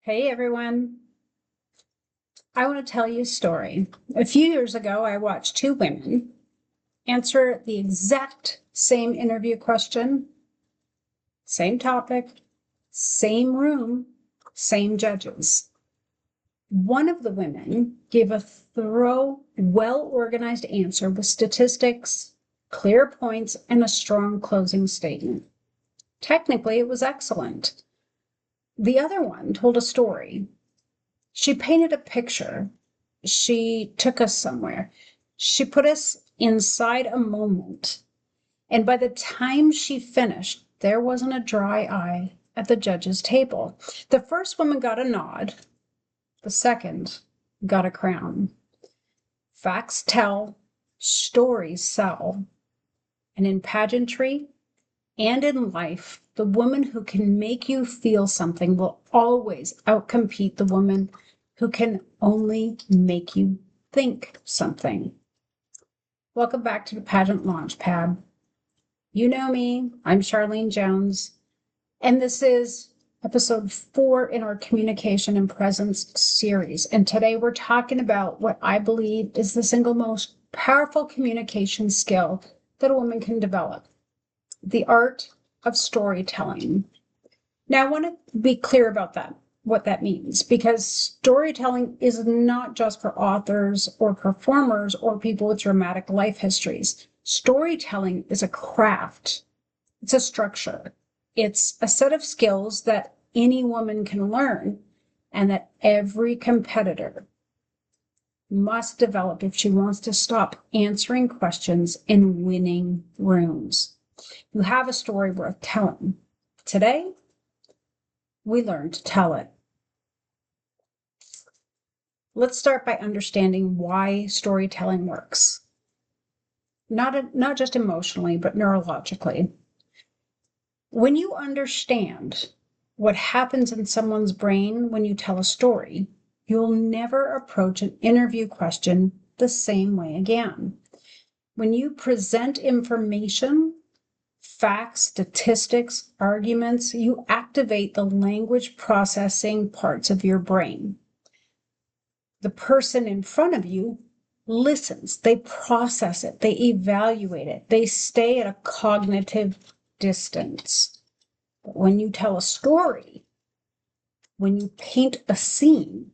Hey everyone, I want to tell you a story. A few years ago, I watched two women answer the exact same interview question, same topic, same room, same judges. One of the women gave a thorough, well-organized answer with statistics, clear points, and a strong closing statement. Technically, it was excellent. The other one told a story. She painted a picture. She took us somewhere. She put us inside a moment. And by the time she finished, there wasn't a dry eye at the judge's table. The first woman got a nod. The second got a crown. Facts tell, stories sell. And in pageantry and in life, the woman who can make you feel something will always outcompete the woman who can only make you think something. Welcome back to the Pageant Launchpad. You know me, I'm Charlene Jones, and this is episode 4 in our Communication and Presence series. And today we're talking about what I believe is the single most powerful communication skill that a woman can develop, the art of storytelling. Now, I want to be clear about that, what that means, because storytelling is not just for authors or performers or people with dramatic life histories. Storytelling is a craft. It's a structure. It's a set of skills that any woman can learn and that every competitor must develop if she wants to stop answering questions and winning rooms. You have a story worth telling. Today, we learn to tell it. Let's start by understanding why storytelling works. Not just emotionally, but neurologically. When you understand what happens in someone's brain when you tell a story, you'll never approach an interview question the same way again. When you present information, facts, statistics, arguments, you activate the language processing parts of your brain. The person in front of you listens, they process it, they evaluate it, they stay at a cognitive distance. But when you tell a story, when you paint a scene,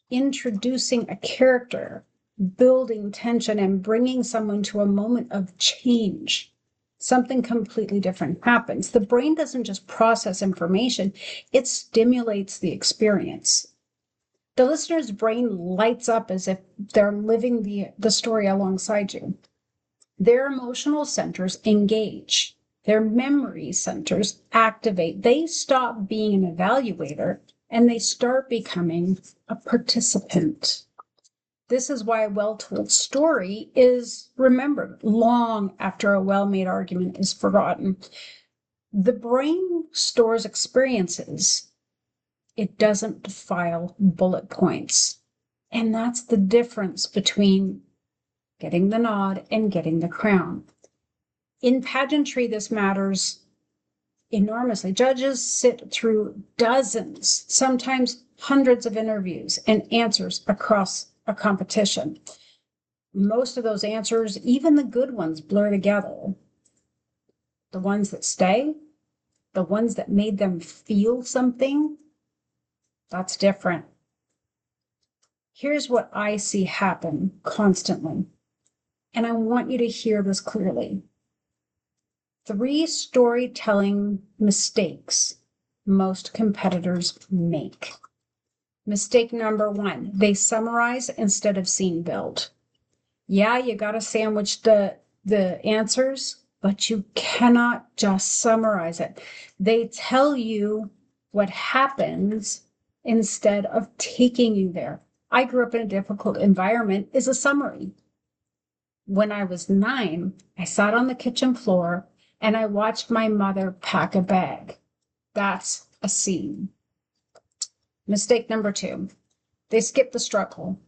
introducing a character, building tension, and bringing someone to a moment of change, something completely different happens. The brain doesn't just process information, it stimulates the experience. The listener's brain lights up as if they're living the story alongside you. Their emotional centers engage. Their memory centers activate. They stop being an evaluator and they start becoming a participant. This is why a well-told story is remembered long after a well-made argument is forgotten. The brain stores experiences. It doesn't file bullet points. And that's the difference between getting the nod and getting the crown. In pageantry, this matters enormously. Judges sit through dozens, sometimes hundreds of interviews and answers across a competition. Most of those answers, even the good ones, blur together. The ones that stay, the ones that made them feel something, that's different. Here's what I see happen constantly, and I want you to hear this clearly. 3 storytelling mistakes most competitors make. Mistake number 1, they summarize instead of scene build. Yeah, you got to sandwich the answers, but you cannot just summarize it. They tell you what happens instead of taking you there. I grew up in a difficult environment is a summary. When I was 9, I sat on the kitchen floor and I watched my mother pack a bag. That's a scene. Mistake number 2, they skip the struggle.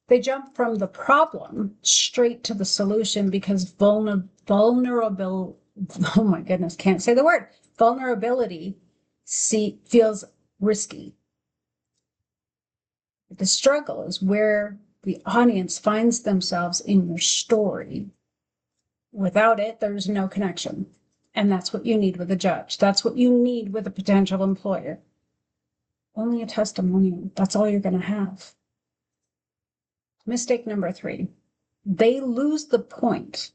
They jump from the problem straight to the solution because vulnerability feels risky. The struggle is where the audience finds themselves in your story. Without it, there's no connection. And that's what you need with a judge. That's what you need with a potential employer. Only a testimonial. That's all you're going to have. Mistake number 3, they lose the point.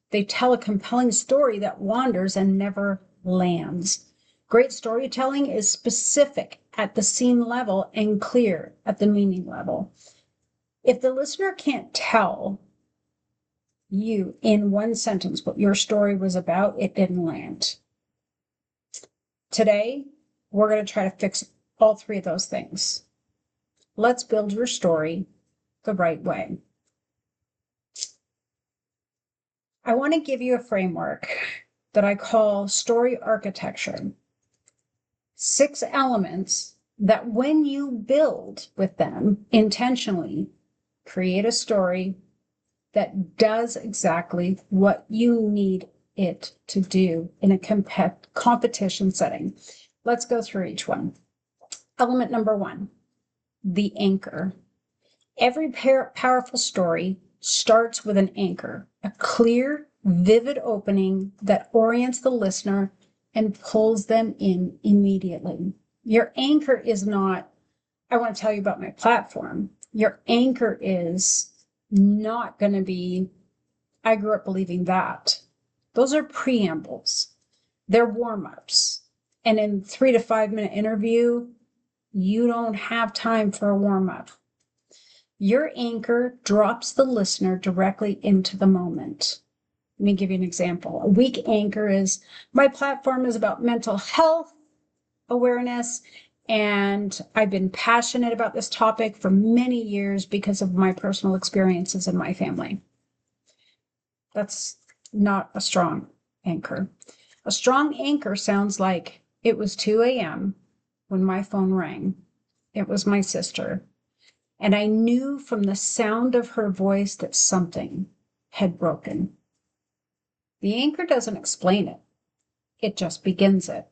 They tell a compelling story that wanders and never lands. Great storytelling is specific at the scene level and clear at the meaning level. If the listener can't tell you in one sentence what your story was about, it didn't land. Today, we're going to try to fix all 3 of those things. Let's build your story the right way. I want to give you a framework that I call story architecture. 6 elements that when you build with them intentionally, create a story that does exactly what you need it to do in a competition setting. Let's go through each one. Element number 1, the anchor. Every powerful story starts with an anchor, a clear, vivid opening that orients the listener and pulls them in immediately. Your anchor is not, I want to tell you about my platform. Your anchor is not going to be, I grew up believing that. Those are preambles. They're warm-ups. And in 3 to 5 minute interview, you don't have time for a warm-up. Your anchor drops the listener directly into the moment. Let me give you an example. A weak anchor is, my platform is about mental health awareness, and I've been passionate about this topic for many years because of my personal experiences in my family. That's not a strong anchor. A strong anchor sounds like, it was 2 a.m. when my phone rang. It was my sister. And I knew from the sound of her voice that something had broken. The anchor doesn't explain it. It just begins it.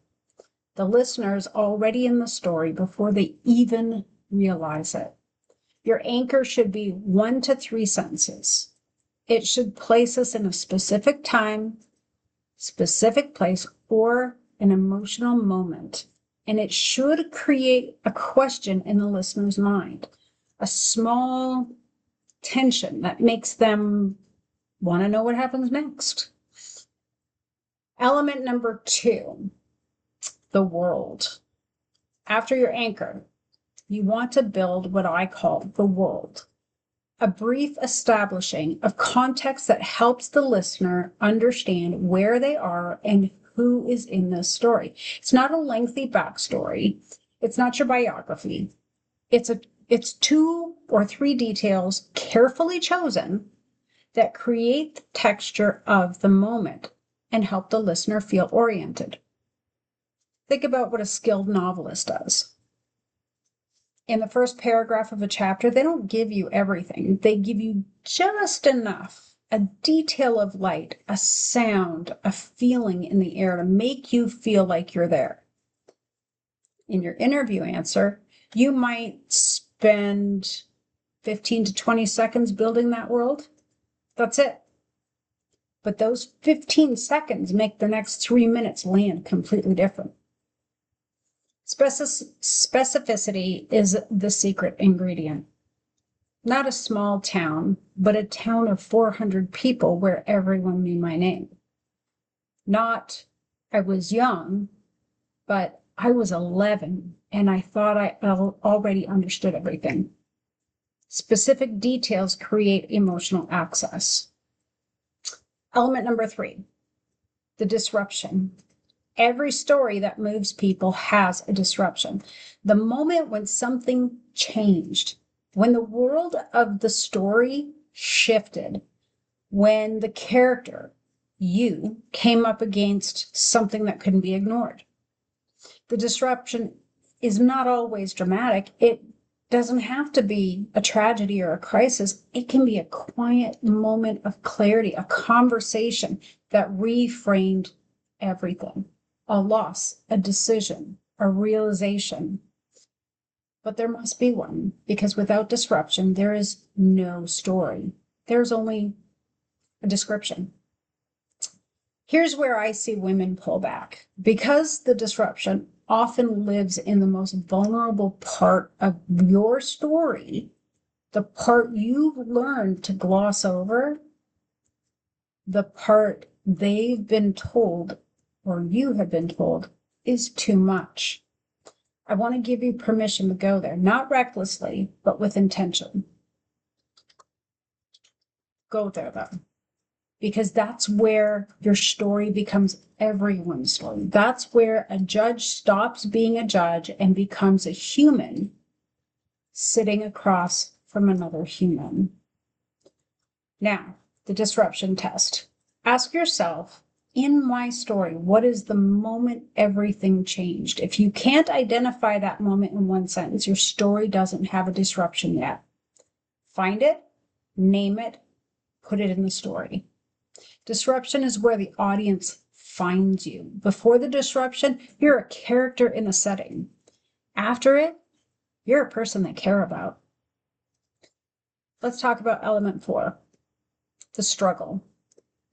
The listener is already in the story before they even realize it. Your anchor should be 1 to 3 sentences. It should place us in a specific time, specific place, or an emotional moment. And it should create a question in the listener's mind. A small tension that makes them want to know what happens next. Element number 2, the world. After your anchor, you want to build what I call the world, a brief establishing of context that helps the listener understand where they are and who is in this story. It's not a lengthy backstory. It's not your biography. It's 2 or 3 details carefully chosen that create the texture of the moment and help the listener feel oriented. Think about what a skilled novelist does. In the first paragraph of a chapter, they don't give you everything. They give you just enough, a detail of light, a sound, a feeling in the air to make you feel like you're there. In your interview answer, you might spend 15 to 20 seconds building that world. That's it. But those 15 seconds make the next 3 minutes land completely different. Specificity is the secret ingredient. Not a small town, but a town of 400 people where everyone knew my name. Not, I was young, but I was 11 and I thought I already understood everything. Specific details create emotional access. Element number 3, the disruption. Every story that moves people has a disruption. The moment when something changed, when the world of the story shifted, when the character, you, came up against something that couldn't be ignored. The disruption is not always dramatic. It doesn't have to be a tragedy or a crisis. It can be a quiet moment of clarity, a conversation that reframed everything, a loss, a decision, a realization. But there must be one, because without disruption, there is no story. There's only a description. Here's where I see women pull back. Because the disruption often lives in the most vulnerable part of your story, the part you've learned to gloss over, the part they've been told or you have been told is too much. I want to give you permission to go there, not recklessly, but with intention. Go there, though. Because that's where your story becomes everyone's story. That's where a judge stops being a judge and becomes a human sitting across from another human. Now, the disruption test. Ask yourself, in my story, what is the moment everything changed? If you can't identify that moment in one sentence, your story doesn't have a disruption yet. Find it, name it, put it in the story. Disruption is where the audience finds you. Before the disruption, you're a character in a setting. After it, you're a person they care about. Let's talk about element 4, the struggle.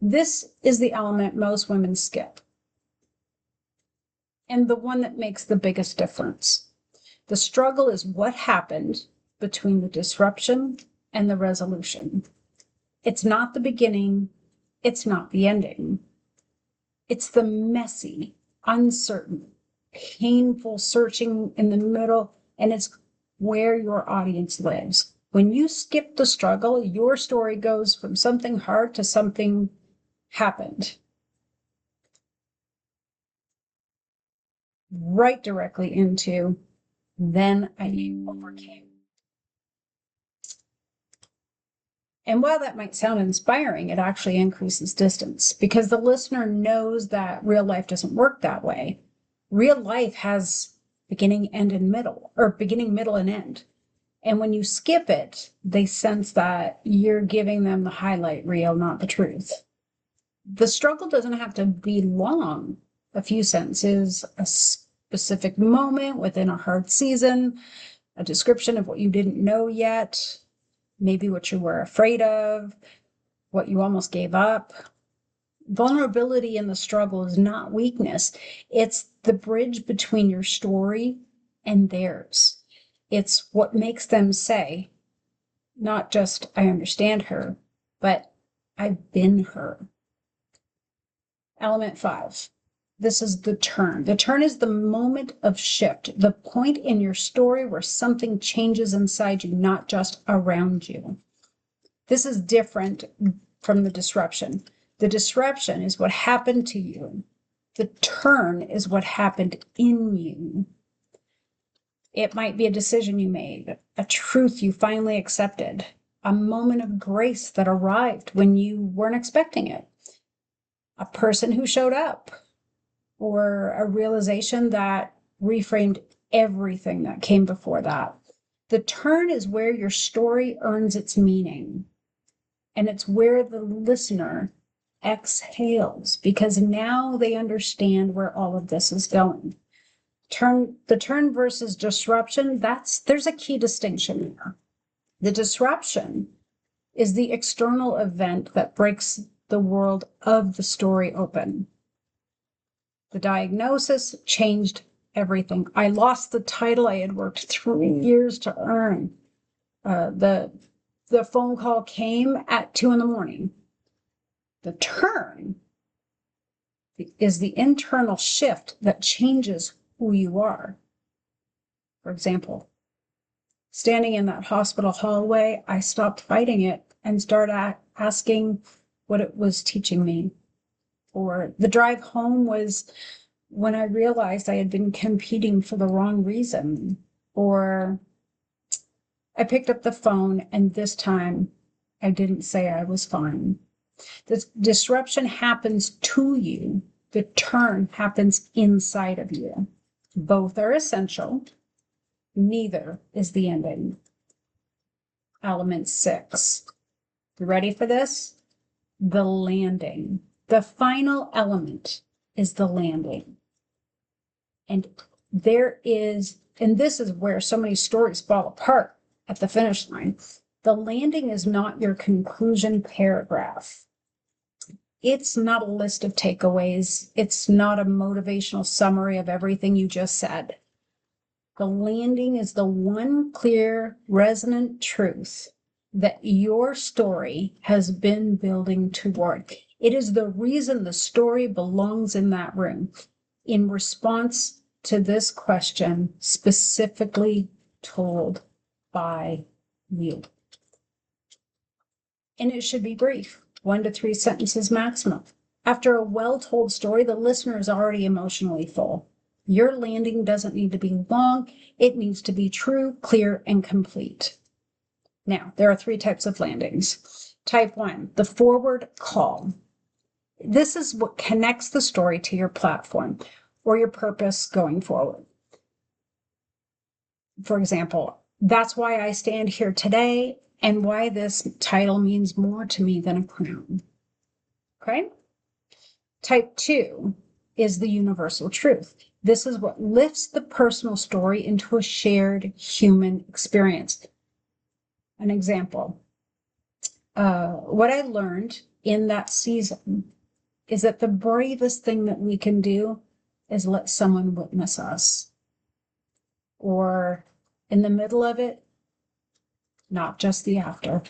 This is the element most women skip, and the one that makes the biggest difference. The struggle is what happened between the disruption and the resolution. It's not the beginning. It's not the ending. It's the messy, uncertain, painful searching in the middle, and it's where your audience lives. When you skip the struggle, your story goes from something hard to something happened. Right directly into, then I overcame. And while that might sound inspiring, it actually increases distance because the listener knows that real life doesn't work that way. Real life has beginning, end, and middle, or beginning, middle, and end. And when you skip it, they sense that you're giving them the highlight reel, not the truth. The struggle doesn't have to be long. A few sentences, a specific moment within a hard season, a description of what you didn't know yet, maybe what you were afraid of, what you almost gave up. Vulnerability in the struggle is not weakness. It's the bridge between your story and theirs. It's what makes them say, not just, I understand her, but I've been her. Element 5. This is the turn. The turn is the moment of shift, the point in your story where something changes inside you, not just around you. This is different from the disruption. The disruption is what happened to you. The turn is what happened in you. It might be a decision you made, a truth you finally accepted, a moment of grace that arrived when you weren't expecting it, a person who showed up, or a realization that reframed everything that came before that. The turn is where your story earns its meaning. And it's where the listener exhales because now they understand where all of this is going. The turn versus disruption, there's a key distinction there. The disruption is the external event that breaks the world of the story open. The diagnosis changed everything. I lost the title I had worked 3 years to earn. The phone call came at 2 a.m. The turn is the internal shift that changes who you are. For example, standing in that hospital hallway, I stopped fighting it and started asking what it was teaching me. Or the drive home was when I realized I had been competing for the wrong reason. Or I picked up the phone and this time I didn't say I was fine. The disruption happens to you. The turn happens inside of you. Both are essential. Neither is the ending. Element 6. You ready for this? The landing. The final element is the landing. And this is where so many stories fall apart at the finish line. The landing is not your conclusion paragraph. It's not a list of takeaways. It's not a motivational summary of everything you just said. The landing is the one clear, resonant truth that your story has been building toward. It is the reason the story belongs in that room. In response to this question, specifically told by you. And it should be brief, 1 to 3 sentences maximum. After a well-told story, the listener is already emotionally full. Your landing doesn't need to be long. It needs to be true, clear, and complete. Now, there are 3 types of landings. Type 1, the forward call. This is what connects the story to your platform or your purpose going forward. For example, that's why I stand here today and why this title means more to me than a crown. Okay? Type 2 is the universal truth. This is what lifts the personal story into a shared human experience. An example, what I learned in that season is that the bravest thing that we can do is let someone witness us. Or in the middle of it, not just the after.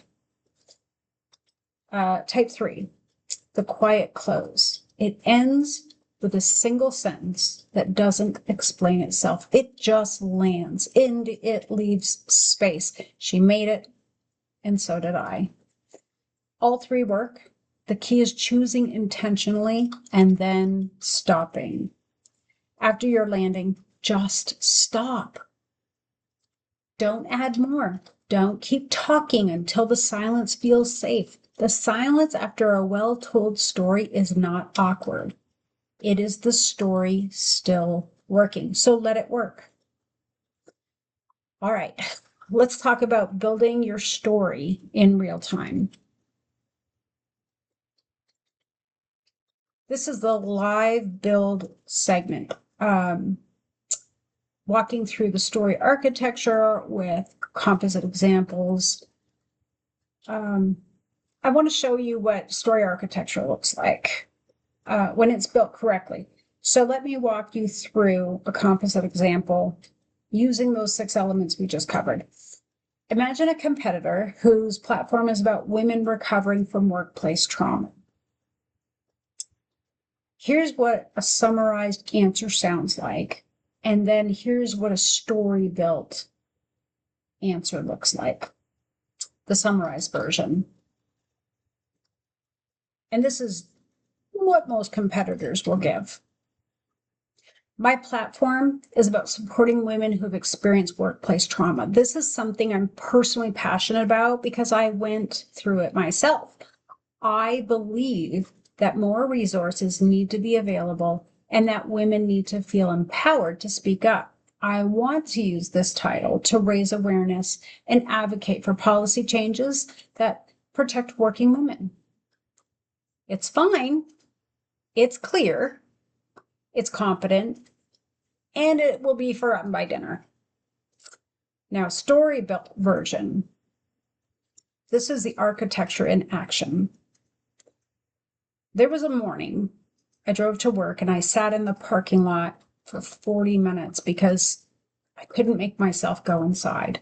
Type 3, the quiet close. It ends with a single sentence that doesn't explain itself. It just lands and it leaves space. She made it, and so did I. All 3 work. The key is choosing intentionally and then stopping. After your landing, just stop. Don't add more. Don't keep talking until the silence feels safe. The silence after a well-told story is not awkward. It is the story still working. So let it work. All right, let's talk about building your story in real time. This is the live build segment. Walking through the story architecture with composite examples. I want to show you what story architecture looks like when it's built correctly. So let me walk you through a composite example using those 6 elements we just covered. Imagine a competitor whose platform is about women recovering from workplace trauma. Here's what a summarized answer sounds like. And then here's what a story-built answer looks like. The summarized version. And this is what most competitors will give. My platform is about supporting women who have experienced workplace trauma. This is something I'm personally passionate about because I went through it myself. I believe that more resources need to be available and that women need to feel empowered to speak up. I want to use this title to raise awareness and advocate for policy changes that protect working women. It's fine, it's clear, it's competent, and it will be forgotten by dinner. Now, story-built version. This is the architecture in action. There was a morning I drove to work and I sat in the parking lot for 40 minutes because I couldn't make myself go inside.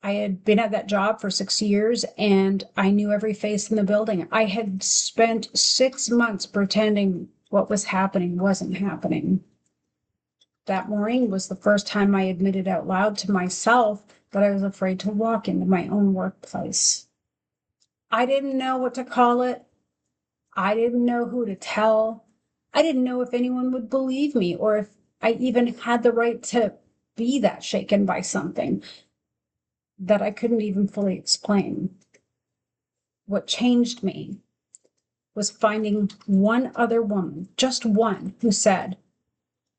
I had been at that job for 6 years and I knew every face in the building. I had spent 6 months pretending what was happening wasn't happening. That morning was the first time I admitted out loud to myself that I was afraid to walk into my own workplace. I didn't know what to call it. I didn't know who to tell. I didn't know if anyone would believe me or if I even had the right to be that shaken by something that I couldn't even fully explain. What changed me was finding one other woman, just one, who said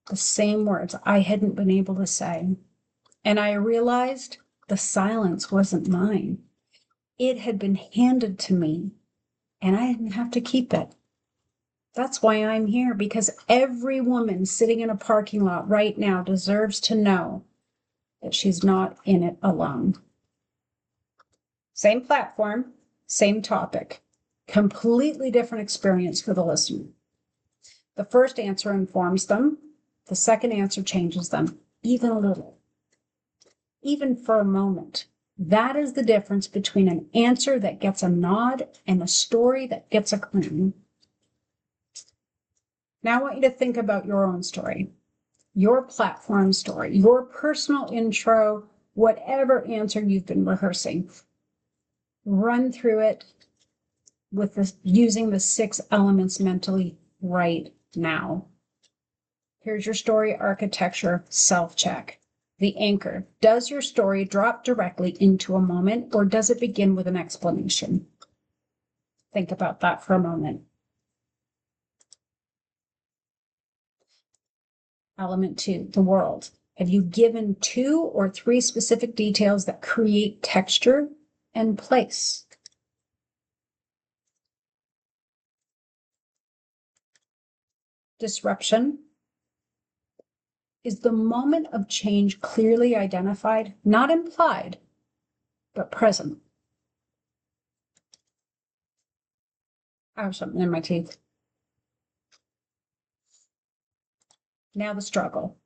the same words I hadn't been able to say. And I realized the silence wasn't mine. It had been handed to me, and I didn't have to keep it. That's why I'm here, because every woman sitting in a parking lot right now deserves to know that she's not in it alone. Same platform, same topic, completely different experience for the listener. The first answer informs them. The second answer changes them, even a little, even for a moment. That is the difference between an answer that gets a nod and a story that gets a crown. Now I want you to think about your own story, your platform story, your personal intro, whatever answer you've been rehearsing. Run through it with this, using the 6 elements mentally right now. Here's your story architecture self-check. The anchor. Does your story drop directly into a moment, or does it begin with an explanation? Think about that for a moment. Element 2, the world. Have you given 2 or 3 specific details that create texture and place? Disruption. Is the moment of change clearly identified, not implied, but present? I have something in my teeth. Now the struggle.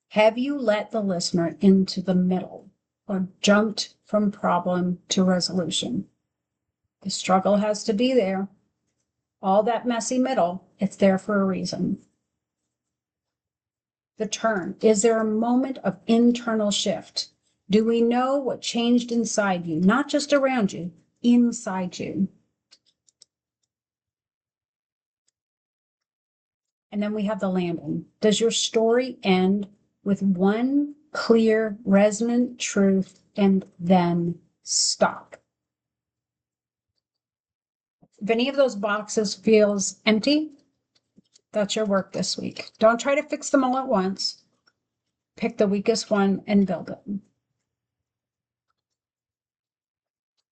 Have you let the listener into the middle or jumped from problem to resolution? The struggle has to be there. All that messy middle, it's there for a reason. The turn. Is there a moment of internal shift? Do we know what changed inside you, not just around you, inside you? And then we have the landing. Does your story end with one clear, resonant truth and then stop? If any of those boxes feels empty, that's your work this week. Don't try to fix them all at once. Pick the weakest one and build it.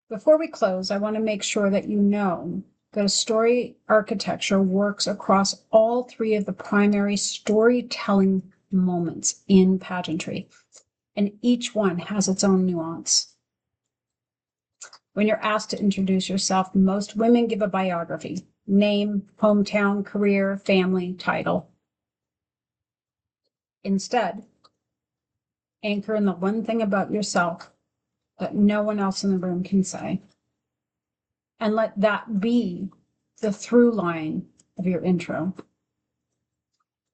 Before we close, I want to make sure that you know that a story architecture works across all 3 of the primary storytelling moments in pageantry, and each one has its own nuance. When you're asked to introduce yourself, most women give a biography: name, hometown, career, family, title. Instead, anchor in the one thing about yourself that no one else in the room can say. And let that be the through line of your intro.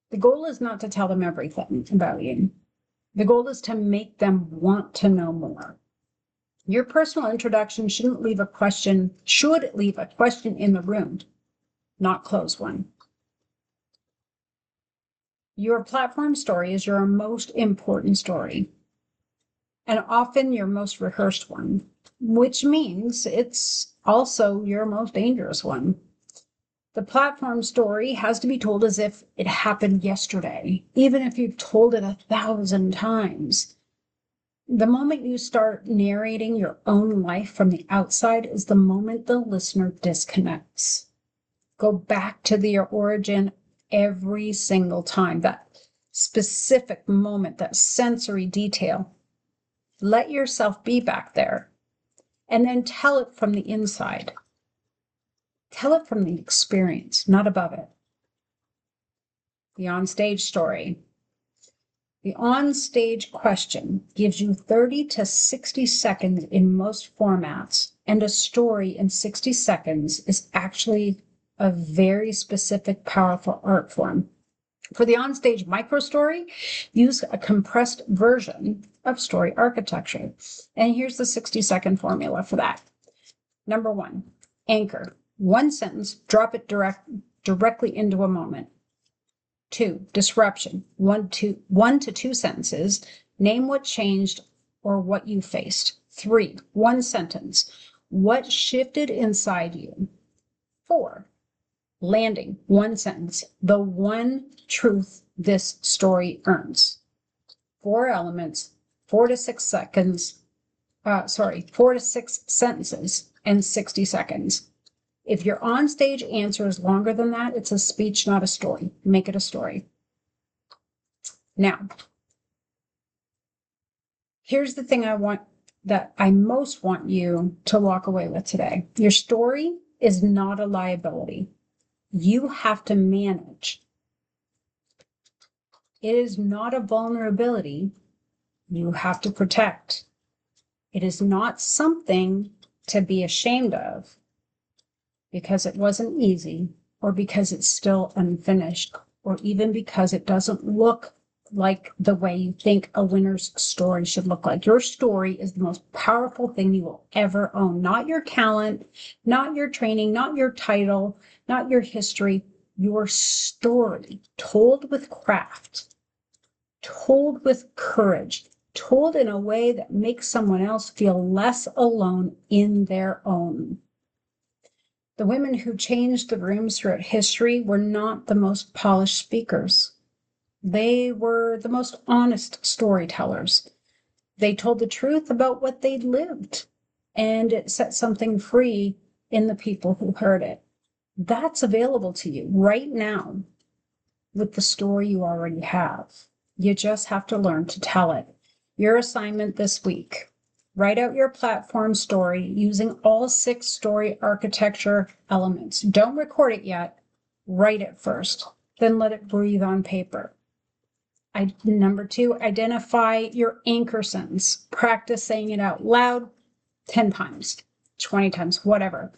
The goal is not to tell them everything about you. The goal is to make them want to know more. Your personal introduction should leave a question in the room, not close one. Your platform story is your most important story, and often your most rehearsed one, which means it's also your most dangerous one. The platform story has to be told as if it happened yesterday, even if you've told it 1,000 times. The moment you start narrating your own life from the outside is the moment the listener disconnects. Go back to your origin every single time, that specific moment, that sensory detail. Let yourself be back there, and then tell it from the inside. Tell it from the experience, not above it. The onstage story. The onstage question gives you 30 to 60 seconds in most formats, and a story in 60 seconds is actually a very specific, powerful art form. For the onstage micro story, use a compressed version of story architecture. And here's the 60-second formula for that. Number 1, anchor. 1 sentence, drop it directly into a moment. 2, disruption. 1 to 2 sentences, name what changed or what you faced. 3, 1 sentence, what shifted inside you. 4, landing. 1 sentence, the one truth this story earns. 4 elements, 4 to 6 seconds, 4 to 6 sentences and 60 seconds. If your onstage answer is longer than that, it's a speech, not a story. Make it a story. Now, here's the thing that I most want you to walk away with today. Your story is not a liability. You have to manage. It is not a vulnerability. You have to protect. It is not something to be ashamed of because it wasn't easy, or because it's still unfinished, or even because it doesn't look like the way you think a winner's story should look like. Your story is the most powerful thing you will ever own. Not your talent, not your training, not your title, not your history. Your story, told with craft, told with courage, told in a way that makes someone else feel less alone in their own. The women who changed the rooms throughout history were not the most polished speakers. They were the most honest storytellers. They told the truth about what they'd lived, and it set something free in the people who heard it. That's available to you right now with the story you already have. You just have to learn to tell it. Your assignment this week: write out your platform story using all 6 story architecture elements. Don't record it yet. Write it first, then let it breathe on paper. Number 2, identify your anchor sentence. Practice saying it out loud 10 times, 20 times, whatever.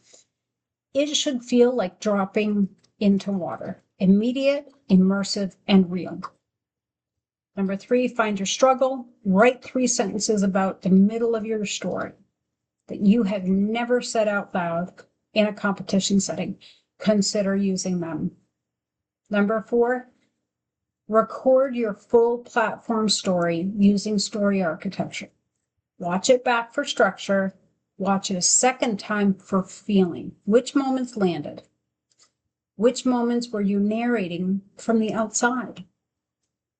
It should feel like dropping into water. Immediate, immersive, and real. Number 3, find your struggle. Write 3 sentences about the middle of your story that you have never said out loud in a competition setting. Consider using them. Number 4, record your full platform story using story architecture. Watch it back for structure. Watch it a second time for feeling. Which moments landed? Which moments were you narrating from the outside?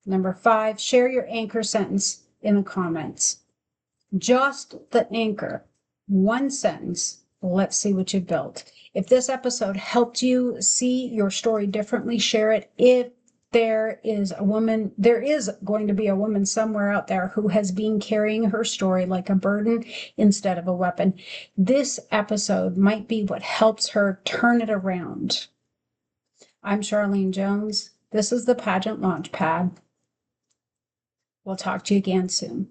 Number 5, share your anchor sentence in the comments. Just the anchor. 1 sentence. Let's see what you built. If this episode helped you see your story differently, share it. If there is going to be a woman somewhere out there who has been carrying her story like a burden instead of a weapon. This episode might be what helps her turn it around. I'm Charlene Jones. This is the Pageant Launchpad. We'll talk to you again soon.